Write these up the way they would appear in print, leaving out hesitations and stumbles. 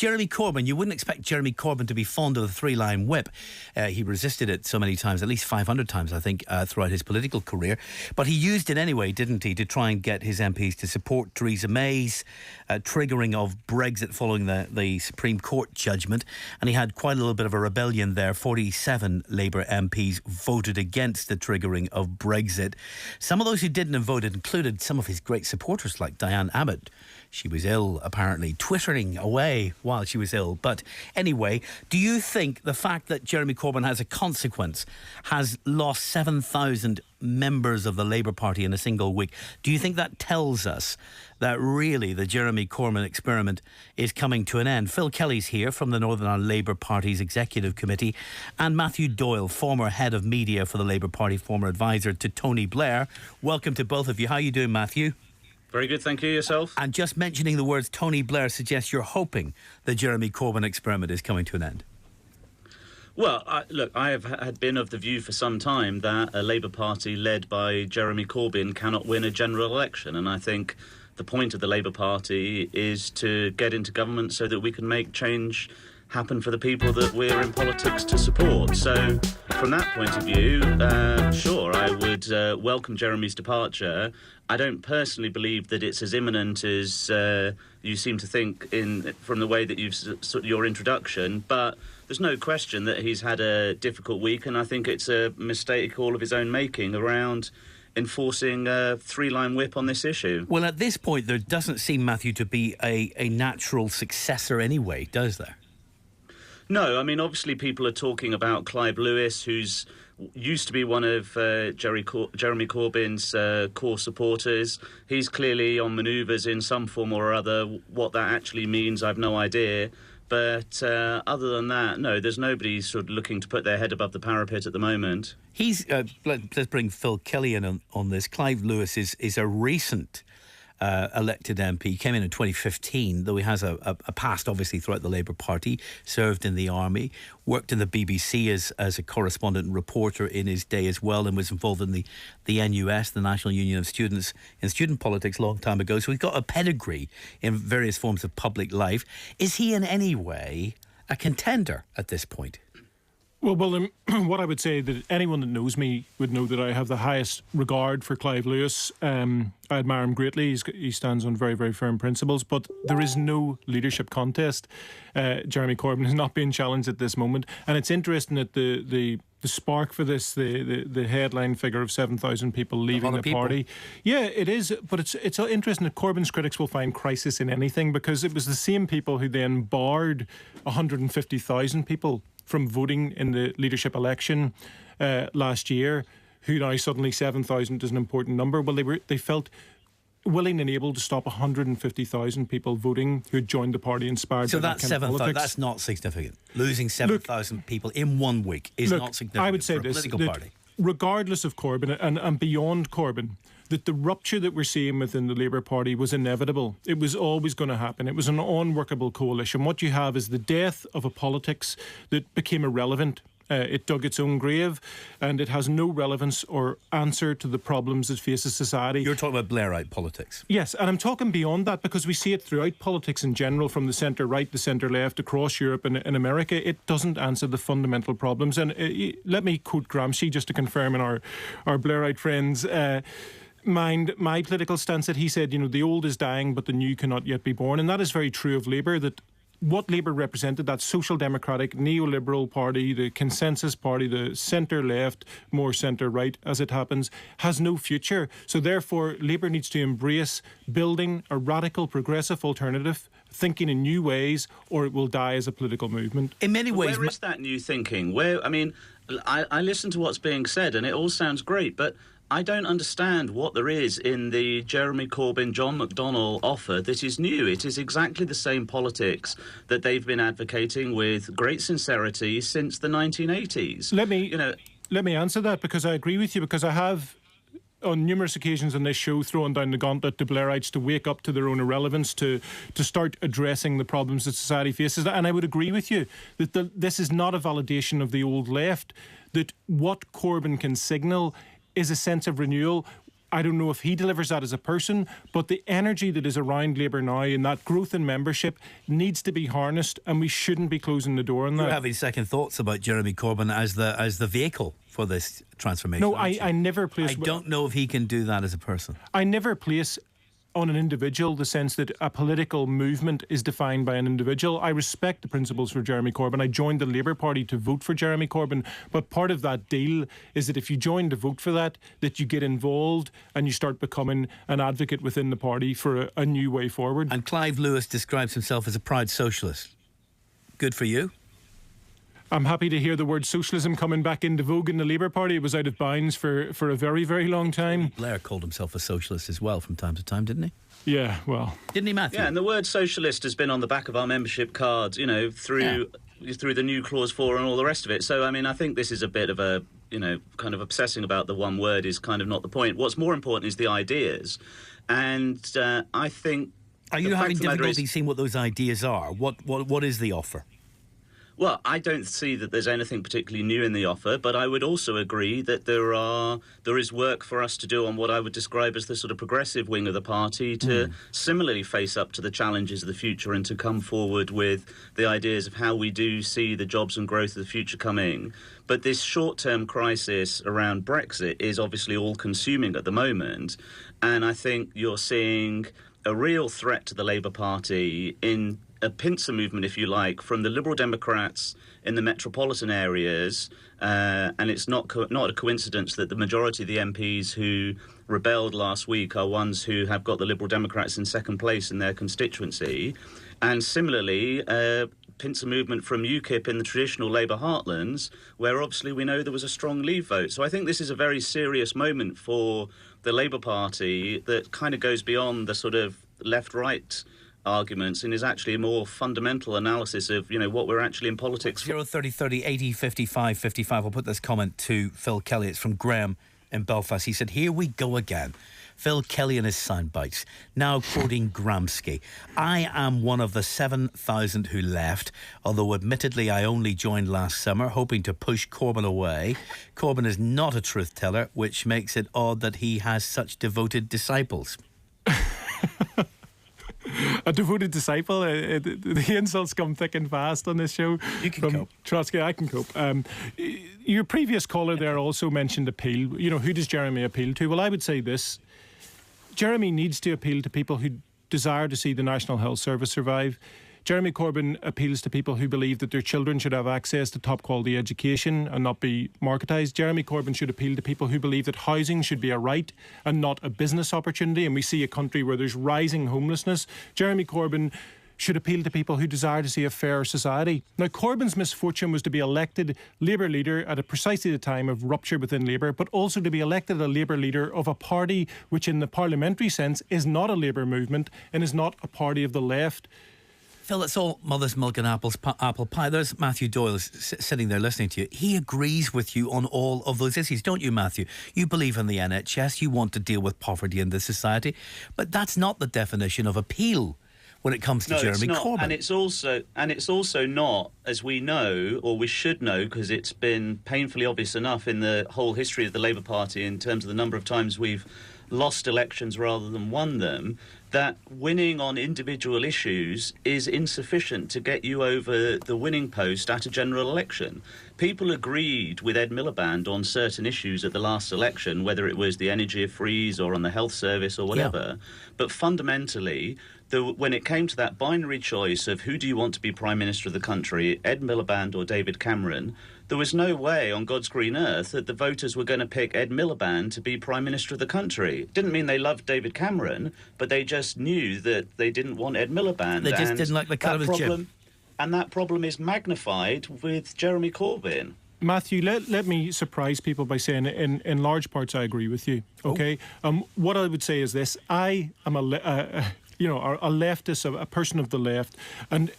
Jeremy Corbyn, you wouldn't expect Jeremy Corbyn to be fond of the three-line whip. He resisted it so many times, at least 500 times, I think, throughout his political career. But he used it anyway, didn't he, to try and get his MPs to support Theresa May's triggering of Brexit following the Supreme Court judgment. And he had quite a little bit of a rebellion there. 47 Labour MPs voted against the triggering of Brexit. Some of those who didn't have voted included some of his great supporters like Diane Abbott. She was ill, apparently, twittering away while she was ill. But anyway, do you think the fact that Jeremy Corbyn, as a consequence, has lost 7,000 members of the Labour Party in a single week, do you think that tells us that really the Jeremy Corbyn experiment is coming to an end? Phil Kelly's here from the Northern Ireland Labour Party's Executive Committee, and Matthew Doyle, former head of media for the Labour Party, former advisor to Tony Blair. Welcome to both of you. How are you doing, Matthew? Very good, thank you. Yourself? And just mentioning the words Tony Blair suggests you're hoping the Jeremy Corbyn experiment is coming to an end. Well, I have had been of the view for some time that a Labour Party led by Jeremy Corbyn cannot win a general election. And I think the point of the Labour Party is to get into government so that we can make change happen for the people that we're in politics to support. So from that point of view, sure, I would welcome Jeremy's departure. I don't personally believe that it's as imminent as you seem to think from the way that you've your introduction, but there's no question that he's had a difficult week, and I think it's a mistake all of his own making around enforcing a three-line whip on this issue. Well, at this point, there doesn't seem, Matthew, to be a natural successor anyway, does there? No, I mean, obviously people are talking about Clive Lewis, who's used to be one of Jeremy Corbyn's core supporters. He's clearly on manoeuvres in some form or other. What that actually means, I've no idea. But other than that, no, there's nobody sort of looking to put their head above the parapet at the moment. Let's bring Phil Kelly in on this. Clive Lewis is a recent elected MP, came in 2015, though he has a past, obviously, throughout the Labour Party, served in the army, worked in the BBC as a correspondent and reporter in his day as well, and was involved in the NUS, the National Union of Students, in student politics a long time ago. So he's got a pedigree in various forms of public life. Is he in any way a contender at this point? Well, what I would say, that anyone that knows me would know that I have the highest regard for Clive Lewis. I admire him greatly. He stands on very, very firm principles, but there is no leadership contest. Jeremy Corbyn is not being challenged at this moment, and it's interesting that the spark for this, the headline figure of 7,000 people leaving the party. Yeah, it is, but it's interesting that Corbyn's critics will find crisis in anything, because it was the same people who then barred 150,000 people from voting in the leadership election last year, who now suddenly 7,000 is an important number. Well, they felt willing and able to stop 150,000 people voting who had joined the party inspired by that kind of politics. So that's 7,000. That's not significant. Losing 7,000 people in 1 week is not significant. I would say for a political party. Regardless of Corbyn and beyond Corbyn, that the rupture that we're seeing within the Labour Party was inevitable. It was always going to happen. It was an unworkable coalition. What you have is the death of a politics that became irrelevant. It dug its own grave, and it has no relevance or answer to the problems that faces society. You're talking about Blairite politics. Yes, and I'm talking beyond that, because we see it throughout politics in general, from the centre-right, the centre-left, across Europe and in America. It doesn't answer the fundamental problems. And let me quote Gramsci, just to confirm in our Blairite friends' mind my political stance, that he said, the old is dying, but the new cannot yet be born. And that is very true of Labour, that what Labour represented, that social democratic neoliberal party, the consensus party, the centre-left, more centre-right as it happens, has no future. So therefore, Labour needs to embrace building a radical progressive alternative, thinking in new ways, or it will die as a political movement. In many ways... Where is that new thinking? I listen to what's being said and it all sounds great, but I don't understand what there is in the Jeremy Corbyn, John McDonnell offer that is new. It is exactly the same politics that they've been advocating with great sincerity since the 1980s. Let me answer that, because I agree with you, because I have on numerous occasions on this show thrown down the gauntlet to Blairites to wake up to their own irrelevance, to start addressing the problems that society faces. And I would agree with you that this is not a validation of the old left, that what Corbyn can signal is a sense of renewal. I don't know if he delivers that as a person, but the energy that is around Labour now and that growth in membership needs to be harnessed, and we shouldn't be closing the door on that. You're having second thoughts about Jeremy Corbyn as the vehicle for this transformation. No, I never place... I don't know if he can do that as a person. I never place on an individual the sense that a political movement is defined by an individual. I respect the principles for Jeremy Corbyn. I joined the Labour Party to vote for Jeremy Corbyn, but part of that deal is that if you join to vote for that you get involved and you start becoming an advocate within the party for a new way forward. And Clive Lewis describes himself as a proud socialist. Good for you. I'm happy to hear the word socialism coming back into vogue in the Labour Party. It was out of bounds for a very, very long time. Blair called himself a socialist as well from time to time, didn't he? Yeah, well... Didn't he, Matthew? Yeah, and the word socialist has been on the back of our membership cards, through the new Clause 4 and all the rest of it. So, I mean, I think this is a bit of a, kind of obsessing about the one word is kind of not the point. What's more important is the ideas. And I think... Are you having difficulty seeing what those ideas are? What is the offer? Well, I don't see that there's anything particularly new in the offer, but I would also agree that there is work for us to do on what I would describe as the sort of progressive wing of the party to similarly face up to the challenges of the future and to come forward with the ideas of how we do see the jobs and growth of the future coming. But this short-term crisis around Brexit is obviously all-consuming at the moment, and I think you're seeing a real threat to the Labour Party in a pincer movement, if you like, from the Liberal Democrats in the metropolitan areas, and it's not a coincidence that the majority of the MPs who rebelled last week are ones who have got the Liberal Democrats in second place in their constituency. And similarly, pincer movement from UKIP in the traditional Labour heartlands, where obviously we know there was a strong Leave vote. So I think this is a very serious moment for the Labour Party that kind of goes beyond the sort of left-right arguments and is actually a more fundamental analysis of, what we're actually in politics for. 030 30 80 55 55. I'll put this comment to Phil Kelly. It's from Graham in Belfast. He said, here we go again. Phil Kelly and his sound bites, now quoting Gramsci. I am one of the 7,000 who left, although admittedly I only joined last summer, hoping to push Corbyn away. Corbyn is not a truth teller, which makes it odd that he has such devoted disciples. A devoted disciple. The insults come thick and fast on this show. You can cope. Trotsky, I can cope. Your previous caller there also mentioned appeal. Who does Jeremy appeal to? Well, I would say this. Jeremy needs to appeal to people who desire to see the National Health Service survive. Jeremy Corbyn appeals to people who believe that their children should have access to top quality education and not be marketised. Jeremy Corbyn should appeal to people who believe that housing should be a right and not a business opportunity. And we see a country where there's rising homelessness. Jeremy Corbyn should appeal to people who desire to see a fairer society. Now, Corbyn's misfortune was to be elected Labour leader at precisely the time of rupture within Labour, but also to be elected a Labour leader of a party which in the parliamentary sense is not a Labour movement and is not a party of the left. Phil, it's all mother's milk and apple pie. There's Matthew Doyle sitting there listening to you. He agrees with you on all of those issues, don't you, Matthew? You believe in the NHS, you want to deal with poverty in this society, but that's not the definition of appeal when it comes to Jeremy Corbyn. And it's also not, as we know, or we should know, because it's been painfully obvious enough in the whole history of the Labour Party in terms of the number of times we've lost elections rather than won them, that winning on individual issues is insufficient to get you over the winning post at a general election. People agreed with Ed Miliband on certain issues at the last election, whether it was the energy freeze or on the health service or whatever. Yeah. But fundamentally, when it came to that binary choice of who do you want to be Prime Minister of the country, Ed Miliband or David Cameron, there was no way on God's green earth that the voters were going to pick Ed Miliband to be Prime Minister of the country. It didn't mean they loved David Cameron, but they just knew that they didn't want Ed Miliband. They just didn't like the cut of his jib. And that problem is magnified with Jeremy Corbyn. Matthew, let me surprise people by saying in large parts I agree with you, okay? What I would say is this. I am a leftist, a person of the left, and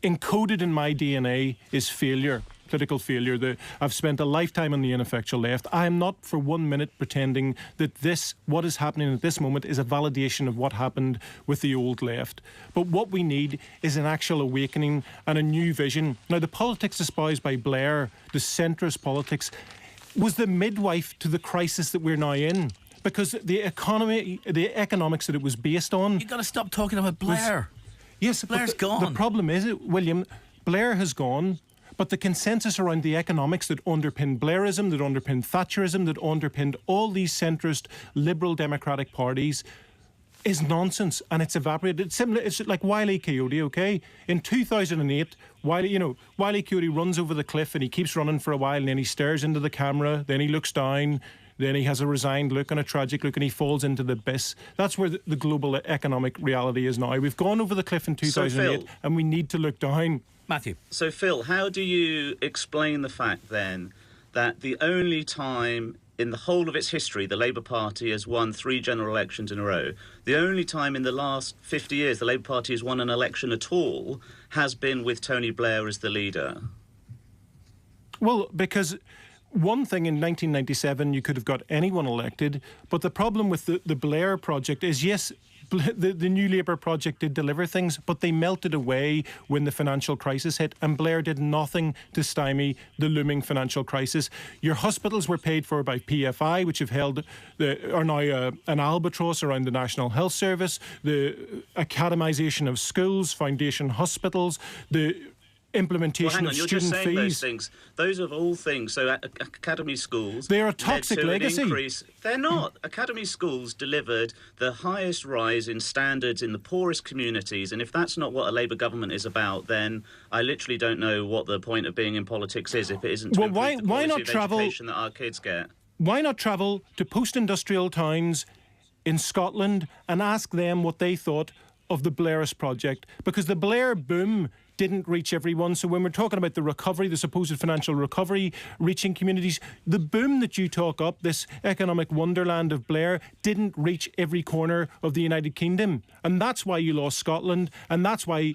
encoded in my DNA is failure, political failure. I've spent a lifetime on the ineffectual left. I am not for 1 minute pretending that what is happening at this moment is a validation of what happened with the old left. But what we need is an actual awakening and a new vision. Now, the politics espoused by Blair, the centrist politics, was the midwife to the crisis that we're now in. because the economics that it was based on. You've got to stop talking about Blair. Yes, Blair's gone. The problem is, William, Blair has gone, but the consensus around the economics that underpinned Blairism, that underpinned Thatcherism, that underpinned all these centrist liberal democratic parties is nonsense, and it's evaporated. It's like Wile E. Coyote, okay? In 2008, Wile E. Coyote runs over the cliff and he keeps running for a while, and then he stares into the camera, then he looks down, then he has a resigned look and a tragic look, and he falls into the abyss. That's where the global economic reality is now. We've gone over the cliff in 2008, Phil, and we need to look down. Matthew. So, Phil, how do you explain the fact, then, that the only time in the whole of its history the Labour Party has won 3 general elections in a row, the only time in the last 50 years the Labour Party has won an election at all has been with Tony Blair as the leader? Well, because one thing in 1997, you could have got anyone elected, but the problem with the Blair project is, yes, the New Labour project did deliver things, but they melted away when the financial crisis hit, and Blair did nothing to stymie the looming financial crisis. Your hospitals were paid for by PFI, which are now an albatross around the National Health Service, the academisation of schools, foundation hospitals, the implementation of student you're just saying fees. those things. Those are all things. So academy schools... They're a toxic legacy. They're not. Academy schools delivered the highest rise in standards in the poorest communities, and if that's not what a Labour government is about, then I literally don't know what the point of being in politics is if it isn't to improve the quality of education that our kids get. Why not travel to post-industrial towns in Scotland and ask them what they thought of the Blairist project? Because the Blair boom didn't reach everyone. So when we're talking about the recovery, the supposed financial recovery reaching communities, the boom that you talk up, this economic wonderland of Blair, didn't reach every corner of the United Kingdom. And that's why you lost Scotland, and that's why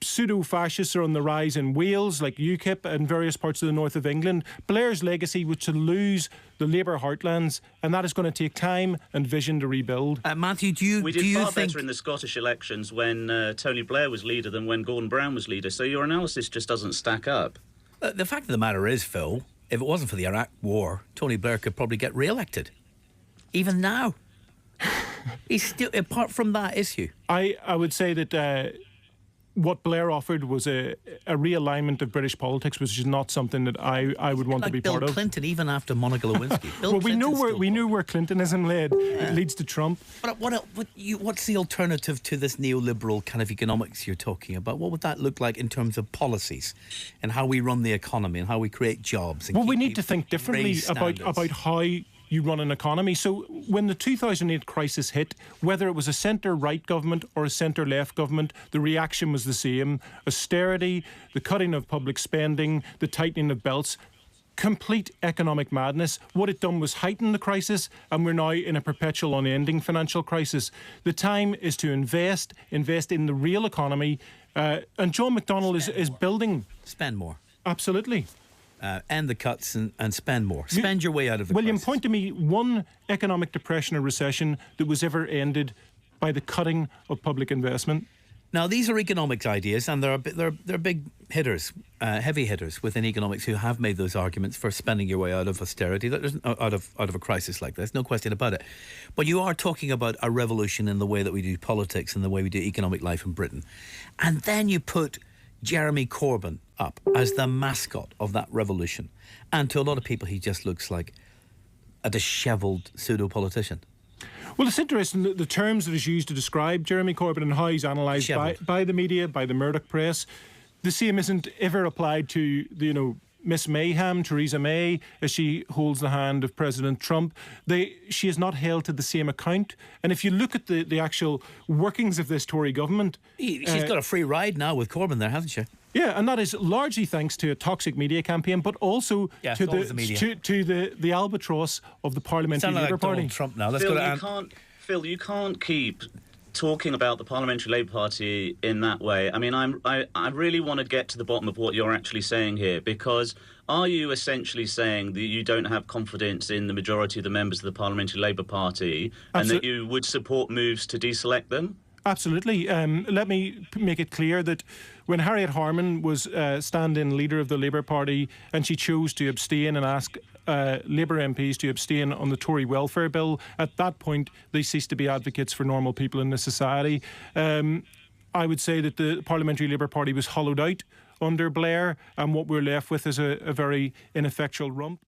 pseudo-fascists are on the rise in Wales, like UKIP, and various parts of the north of England. Blair's legacy was to lose the Labour heartlands, and that is going to take time and vision to rebuild. Matthew, we did far better in the Scottish elections when Tony Blair was leader than when Gordon Brown was leader, so your analysis just doesn't stack up. The fact of the matter is, Phil, if it wasn't for the Iraq war, Tony Blair could probably get re-elected. Even now. He's still, apart from that issue. I would say that what Blair offered was a realignment of British politics, which is not something that I would want to be part of. Bill Clinton, even after Monica Lewinsky. Well, we know where Clintonism led. It leads to Trump. But what's the alternative to this neoliberal kind of economics you're talking about? What would that look like in terms of policies and how we run the economy and how we create jobs? And we need to think differently about how you run an economy. So when the 2008 crisis hit, whether it was a centre-right government or a centre-left government, the reaction was the same. Austerity, the cutting of public spending, the tightening of belts, complete economic madness. What it done was heighten the crisis, and we're now in a perpetual unending financial crisis. The time is to invest in the real economy, and John McDonnell is building... Spend more. Absolutely. End the cuts and spend more. Spend your way out of the William, crisis. point to me one economic depression or recession that was ever ended by the cutting of public investment. Now, these are economics ideas, and they're big hitters, heavy hitters within economics who have made those arguments for spending your way out of austerity, out of a crisis like this. No question about it. But you are talking about a revolution in the way that we do politics and the way we do economic life in Britain. And then you put Jeremy Corbyn up as the mascot of that revolution. And to a lot of people, he just looks like a dishevelled pseudo-politician. Well, it's interesting that the terms that is used to describe Jeremy Corbyn and how he's analysed by the media, by the Murdoch press, the same isn't ever applied to Miss Mayhem, Theresa May, as she holds the hand of President Trump. She is not held to the same account. And if you look at the actual workings of this Tory government... She's got a free ride now with Corbyn there, hasn't she? Yeah, and that is largely thanks to a toxic media campaign, but also to the albatross of the Parliamentary Labour Party. Donald Trump now. Phil, you can't keep talking about the Parliamentary Labour Party in that way. I mean, I really want to get to the bottom of what you're actually saying here, because are you essentially saying that you don't have confidence in the majority of the members of the Parliamentary Labour Party and that you would support moves to deselect them? Absolutely. Let me make it clear that when Harriet Harman was stand-in leader of the Labour Party and she chose to abstain and ask Labour MPs to abstain on the Tory welfare bill, at that point they ceased to be advocates for normal people in the society. I would say that the Parliamentary Labour Party was hollowed out under Blair, and what we're left with is a very ineffectual rump.